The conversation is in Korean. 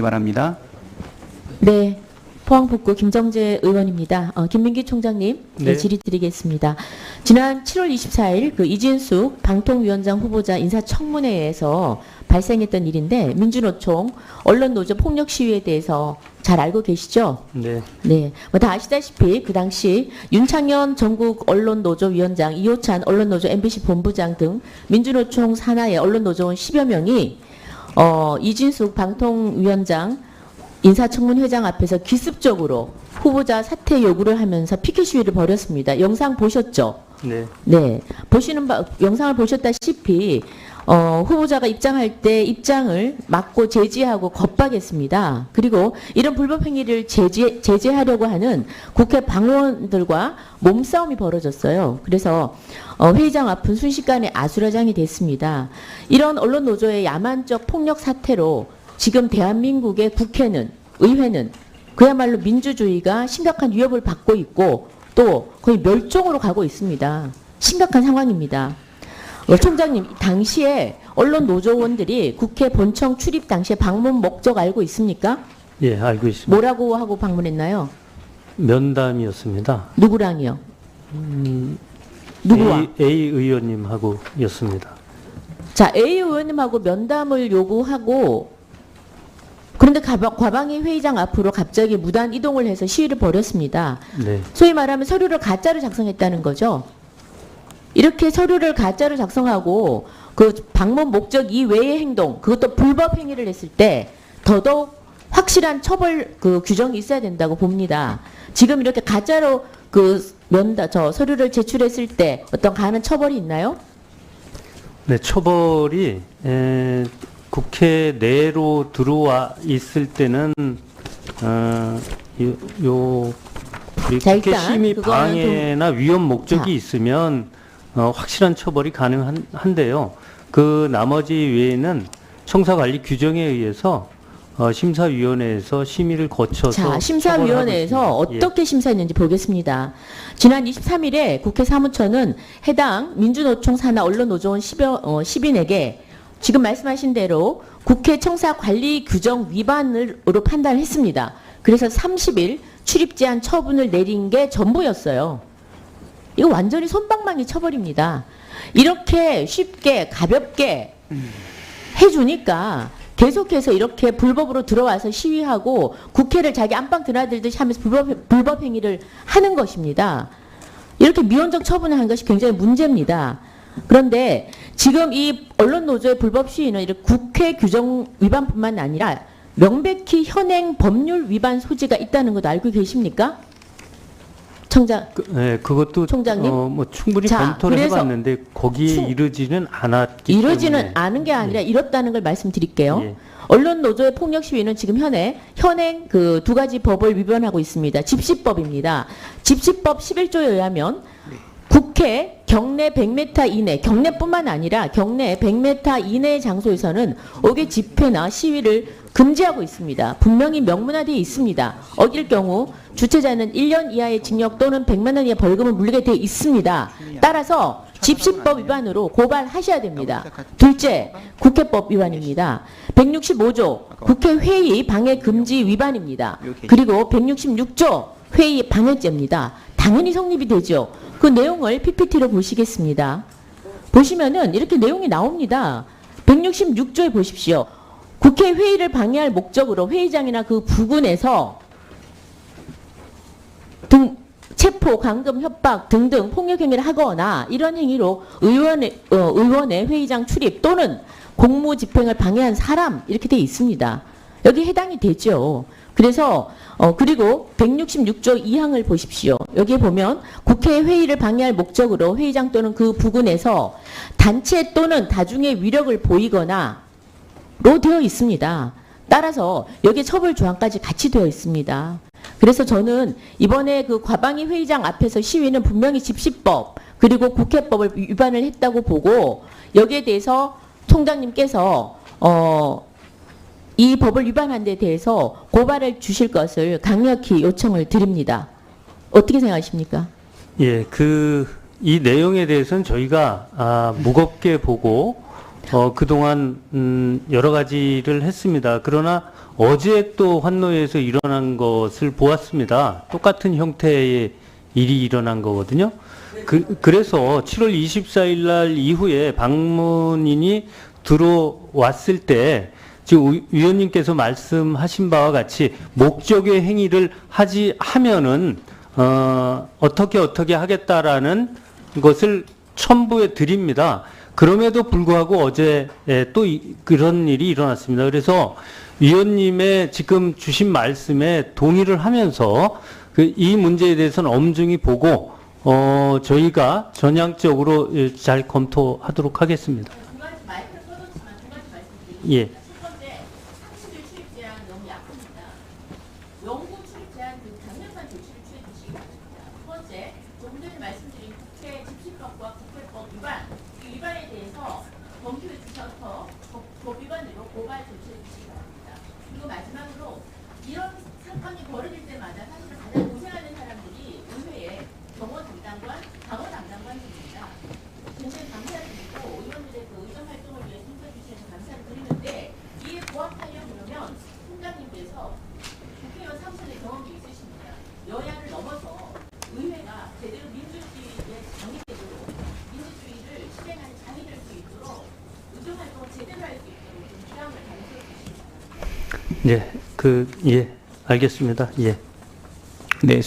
바랍니다. 네, 포항북구 김정재 의원입니다. 김민기 총장님, 네. 질의 드리겠습니다. 지난 7월 24일 그 이진숙 방통위원장 후보자 인사청문회에서 발생했던 일인데 민주노총 언론노조 폭력 시위에 대해서 잘 알고 계시죠? 네. 네, 뭐 다 아시다시피 그 당시 윤창현 전국 언론노조위원장, 이호찬 언론노조 MBC 본부장 등 민주노총 산하의 언론노조원 10여 명이 이진숙 방통위원장 인사청문회장 앞에서 기습적으로 후보자 사퇴 요구를 하면서 피켓 시위를 벌였습니다. 영상 보셨죠? 네. 네, 영상을 보셨다시피 후보자가 입장할 때 입장을 막고 제지하고 겁박했습니다. 그리고 이런 불법 행위를 제재하려고 하는 국회 방원들과 몸싸움이 벌어졌어요. 그래서 회의장 앞은 순식간에 아수라장이 됐습니다. 이런 언론 노조의 야만적 폭력 사태로 지금 대한민국의 국회는, 의회는 그야말로 민주주의가 심각한 위협을 받고 있고 또 거의 멸종으로 가고 있습니다. 심각한 상황입니다. 총장님, 당시에 언론 노조원들이 국회 본청 출입 당시에 방문 목적 알고 있습니까? 예, 알고 있습니다. 뭐라고 하고 방문했나요? 면담이었습니다. 누구랑이요? 누구와? A 의원님하고였습니다. 자, A 의원님하고 면담을 요구하고 그런데 과방위 회의장 앞으로 갑자기 무단 이동을 해서 시위를 벌였습니다. 네. 소위 말하면 서류를 가짜로 작성했다는 거죠. 이렇게 서류를 가짜로 작성하고 그 방문 목적 이외의 행동, 그것도 불법 행위를 했을 때 더더욱 확실한 처벌 그 규정이 있어야 된다고 봅니다. 지금 이렇게 가짜로 서류를 제출했을 때 어떤 가하는 처벌이 있나요? 네, 처벌이 국회 내로 들어와 있을 때는 우리 자, 국회 일단 심의 그거는 방해나 위헌 목적이 있으면 확실한 처벌이 가능한데요. 그 나머지 외에는 청사관리 규정에 의해서 심사위원회에서 심의를 거쳐서 자, 심사위원회에서 어떻게 심사했는지 보겠습니다. 지난 23일에 국회 사무처는 해당 민주노총 산하 언론노조원 10인에게 지금 말씀하신 대로 국회 청사관리 규정 위반으로 판단했습니다. 그래서 30일 출입 제한 처분을 내린 게 전부였어요. 이거 완전히 솜방망이 처벌입니다. 이렇게 쉽게 가볍게 해주니까 계속해서 이렇게 불법으로 들어와서 시위하고 국회를 자기 안방 드나들듯이 하면서 불법 행위를 하는 것입니다. 이렇게 미온적 처분을 한 것이 굉장히 문제입니다. 그런데 지금 이 언론노조의 불법 시위는 이렇게 국회 규정 위반뿐만 아니라 명백히 현행 법률 위반 소지가 있다는 것도 알고 계십니까? 청장. 네, 그것도 총장님? 뭐 충분히 자, 검토를 해봤는데 거기에 이르지는 않았기 이러지는 때문에. 않은 게 아니라 이렇다는 걸 말씀드릴게요. 예. 언론 노조의 폭력 시위는 지금 현행 그 두 가지 법을 위반하고 있습니다. 집시법입니다. 집시법 11조에 의하면 국회 경내 100m 이내, 경내뿐만 아니라 경내 100m 이내의 장소에서는 옥외 집회나 시위를 금지하고 있습니다. 분명히 명문화되어 있습니다. 어길 경우 주최자는 1년 이하의 징역 또는 100만 원 이하의 벌금을 물리게 되어 있습니다. 따라서 집시법 위반으로 고발하셔야 됩니다. 둘째, 국회법 위반입니다. 165조 국회 회의 방해 금지 위반입니다. 그리고 166조 회의 방해죄입니다. 당연히 성립이 되죠. 그 내용을 PPT로 보시겠습니다. 보시면은 이렇게 내용이 나옵니다. 166조에 보십시오. 국회 회의를 방해할 목적으로 회의장이나 그 부근에서 체포, 감금, 협박 등등 폭력 행위를 하거나 이런 행위로 의원의 회의장 출입 또는 공무 집행을 방해한 사람 이렇게 돼 있습니다. 여기 해당이 되죠. 그래서 그리고 166조 2항을 보십시오. 여기에 보면 국회 회의를 방해할 목적으로 회의장 또는 그 부근에서 단체 또는 다중의 위력을 보이거나 로 되어 있습니다. 따라서 여기에 처벌 조항까지 같이 되어 있습니다. 그래서 저는 이번에 그 과방위 회의장 앞에서 시위는 분명히 집시법 그리고 국회법을 위반을 했다고 보고 여기에 대해서 총장님께서 이 법을 위반한 데 대해서 고발을 주실 것을 강력히 요청을 드립니다. 어떻게 생각하십니까? 예, 이 내용에 대해서는 저희가 무겁게 보고 그동안 여러 가지를 했습니다. 그러나 어제 또 환노회에서 일어난 것을 보았습니다. 똑같은 형태의 일이 일어난 거거든요. 그래서 7월 24일 날 이후에 방문인이 들어왔을 때 지금 위원님께서 말씀하신 바와 같이 목적의 행위를 하면은 어떻게 하겠다라는 것을 첨부해 드립니다. 그럼에도 불구하고 어제 또 그런 일이 일어났습니다. 그래서 위원님의 지금 주신 말씀에 동의를 하면서 이 문제에 대해서는 엄중히 보고 저희가 전향적으로 잘 검토하도록 하겠습니다. 두 가지 마이크를 꺼놓지만 두 가지 말씀드리겠습니다. 예. 첫 번째, 상시들 출입 제한 너무 약합니다. 연구 출입 제한 등 강력한 조치를 취해 주시기 바랍니다. 두 번째, 조금 전에 말씀드린 국회 집시법과 국회법 위반, 이 위반에 대해서 검토해 주셔서 법 위반으로 고발 조치해 주시기 바랍니다. 그리고 마지막으로 이런 사건이 벌어질 때마다 사실 가장 고생하는 사람들이 의회에 정원 담당관, 방어 담당관입니다. 굉장히 감사드리고 의원들의 그 의정 활동을 위해 힘써 주셔서 감사를 드리는데 이에 부합하려 그러면 총장님께서 국회의원 3선의 경험이 있으십니다. 여야를 넘어서 의회가 제대로 민주주의에 장이 되도록 민주주의를 실행하는 장이 될 수 있도록 의정 활동을 제대로 할 수 있도록 좀 주장을 가르쳐 주시기 바랍니다. 예, 알겠습니다. 예. 네.